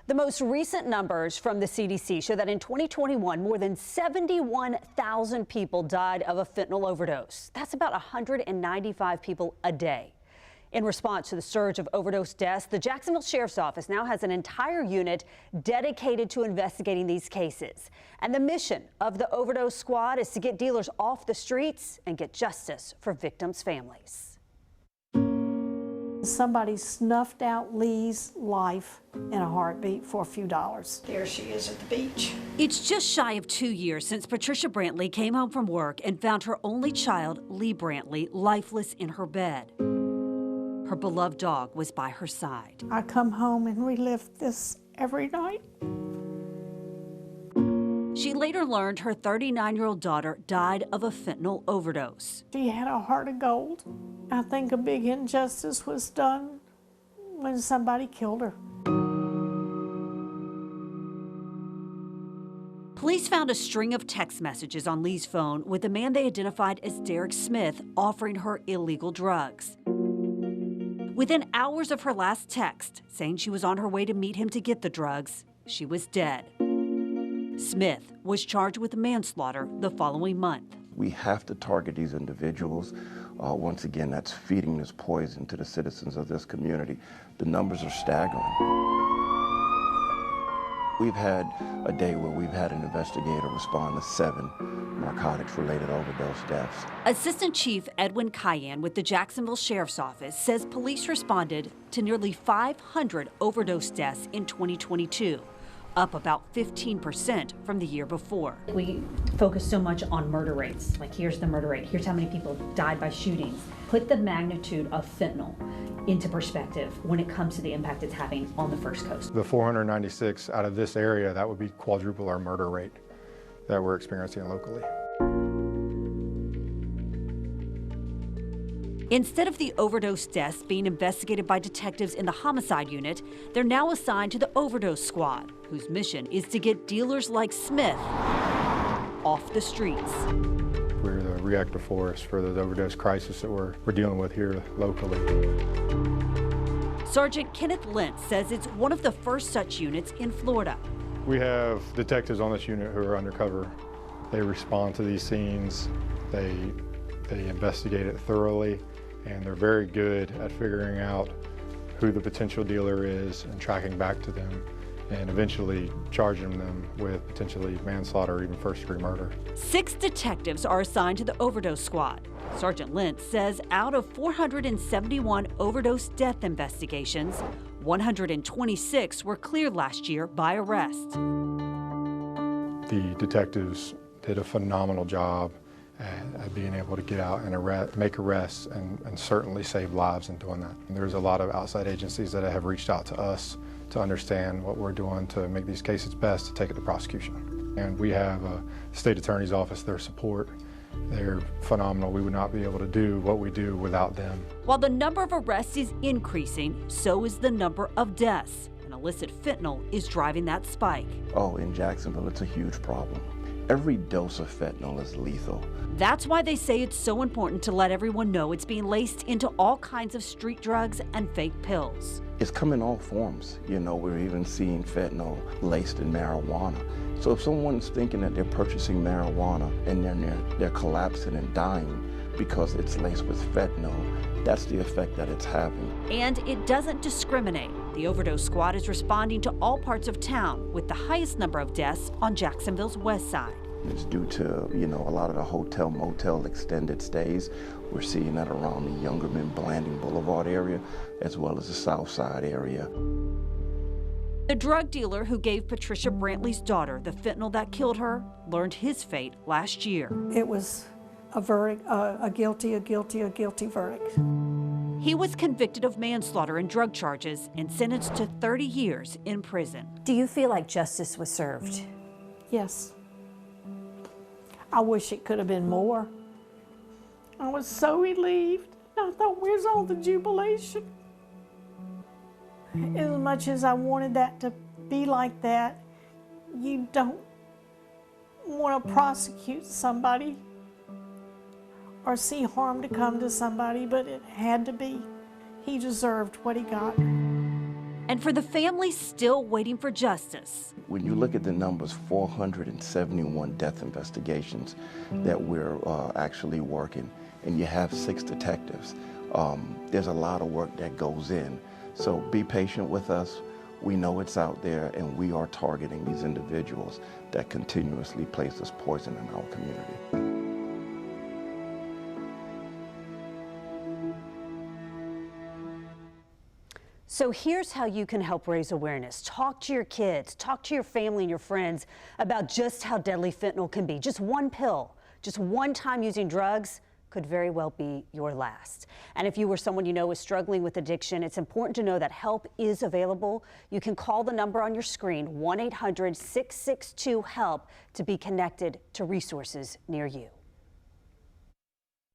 The most recent numbers from the CDC show that in 2021, more than 71,000 people died of a fentanyl overdose. That's about 195 people a day. In response to the surge of overdose deaths, the Jacksonville Sheriff's Office now has an entire unit dedicated to investigating these cases. And the mission of the Overdose Squad is to get dealers off the streets and get justice for victims' families. Somebody snuffed out Lee's life in a heartbeat for a few dollars. There she is at the beach. It's just shy of 2 years since Patricia Brantley came home from work and found her only child, Lee Brantley, lifeless in her bed. Her beloved dog was by her side. I come home and relive this every night. She later learned her 39-year-old daughter died of a fentanyl overdose. She had a heart of gold. I think a big injustice was done when somebody killed her. Police found a string of text messages on Lee's phone with a man they identified as Derek Smith offering her illegal drugs. Within hours of her last text, saying she was on her way to meet him to get the drugs, she was dead. Smith was charged with manslaughter the following month. We have to target these individuals. Once again, that's feeding this poison to the citizens of this community. The numbers are staggering. We've had a day where we've had an investigator respond to 7 narcotics-related overdose deaths. Assistant Chief Edwin Cayenne with the Jacksonville Sheriff's Office says police responded to nearly 500 overdose deaths in 2022. Up about 15% from the year before. We focus so much on murder rates. Like, here's the murder rate. Here's how many people died by shootings. Put the magnitude of fentanyl into perspective when it comes to the impact it's having on the First Coast. The 496 out of this area, that would be quadruple our murder rate that we're experiencing locally. Instead of the overdose deaths being investigated by detectives in the homicide unit, they're now assigned to the Overdose Squad, whose mission is to get dealers like Smith off the streets. We're the reactive force for the overdose crisis that we're dealing with here locally. Sergeant Kenneth Lentz says it's one of the first such units in Florida. We have detectives on this unit who are undercover. They respond to these scenes, they investigate it thoroughly, and they're very good at figuring out who the potential dealer is and tracking back to them and eventually charging them with potentially manslaughter or even first-degree murder. 6 detectives are assigned to the Overdose Squad. Sergeant Lentz says out of 471 overdose death investigations, 126 were cleared last year by arrest. The detectives did a phenomenal job at being able to get out and make arrests and certainly save lives in doing that. And there's a lot of outside agencies that have reached out to us to understand what we're doing to make these cases best to take it to prosecution. And we have a state attorney's office, their support. They're phenomenal. We would not be able to do what we do without them. While the number of arrests is increasing, so is the number of deaths. And illicit fentanyl is driving that spike. Oh, in Jacksonville, it's a huge problem. Every dose of fentanyl is lethal. That's why they say it's so important to let everyone know it's being laced into all kinds of street drugs and fake pills. It's come in all forms. You know, we're even seeing fentanyl laced in marijuana. So if someone's thinking that they're purchasing marijuana and then they're collapsing and dying because it's laced with fentanyl, that's the effect that it's having. And it doesn't discriminate. The Overdose Squad is responding to all parts of town, with the highest number of deaths on Jacksonville's west side. It's due to, you know, a lot of the hotel, motel extended stays. We're seeing that around the Youngerman Blanding Boulevard area, as well as the South Side area. The drug dealer who gave Patricia Brantley's daughter the fentanyl that killed her learned his fate last year. It was a verdict, a guilty verdict. He was convicted of manslaughter and drug charges and sentenced to 30 years in prison. Do you feel like justice was served? Yes. I wish it could have been more. I was so relieved. I thought, where's all the jubilation? As much as I wanted that to be like that, you don't want to prosecute somebody or see harm to come to somebody, but it had to be. He deserved what he got. And for the families still waiting for justice, when you look at the numbers, 471 death investigations that we're actually working, and you have 6 detectives, there's a lot of work that goes in. So be patient with us. We know it's out there, and we are targeting these individuals that continuously place this poison in our community. so here's how you can help raise awareness. Talk to your kids, talk to your family and your friends about just how deadly fentanyl can be. Just one pill, just one time using drugs could very well be your last. And if you or someone you know is struggling with addiction, it's important to know that help is available. You can call the number on your screen, 1-800-662-HELP, to be connected to resources near you.